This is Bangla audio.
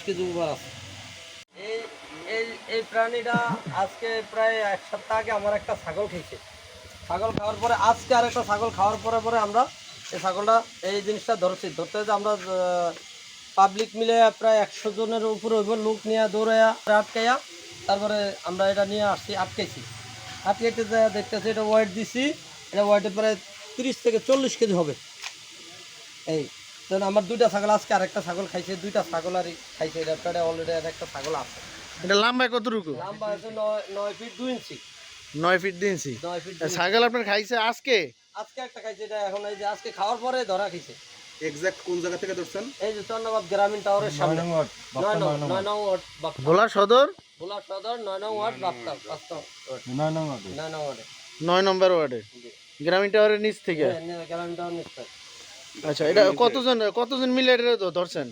কেজি উপর আছে। এই এই এই প্রাণীটা আজকে প্রায় এক সপ্তাহ আগে আমার একটা ছাগল খেয়েছে। ছাগল খাওয়ার পরে আজকে আর একটা ছাগল খাওয়ার পরে পরে আমরা এই ছাগলটা এই জিনিসটা ধরতে যে আমরা পাবলিক মিলে প্রায় 100 জনের উপরে ওইবার লোক নিয়ে দৌড়াইয়া আটকাইয়া তারপরে আমরা এটা নিয়ে আসছি, আটকাইতে যায় দেখতেছি এটা ওয়েট দিছি। এটা ওয়েটে প্রায় 30 থেকে 40 কেজি হবে। এই ধরুন আমার দুইটা ছাগল, আজকে আরেকটা ছাগল খাইছে, দুইটা ছাগল আর খাইছে। এটা প্রায় অলরেডি একটা ছাগল আছে। এটা লম্বা কতটুকু? লম্বা আছে 9 ফিট 2 ইঞ্চি। 9 ফিট 2 ইঞ্চি। 9 ফিট 2 ইঞ্চি। ছাগল আপনার খাইছে আজকে? আজকে একটা খাইছে। এটা এখন এই যে আজকে খাওয়ার পরে ধরা খাইছে। এক্সাক্ট কোন জায়গা থেকে ধরছেন? এই যে চন্দ্রবাদ গ্রামীণ টাওয়ারের সামনে 9 নং ওয়ার্ড ভোলা সদর 9 নং ওয়ার্ড বাপ্তা 9 নং ওয়ার্ডে 9 নম্বর ওয়ার্ডে গ্রামীণ টাওয়ারের নিচ থেকে। গ্রামীণ টাওয়ার নিচে। আচ্ছা, এটা কতজন মিলে এটা ধরছেন?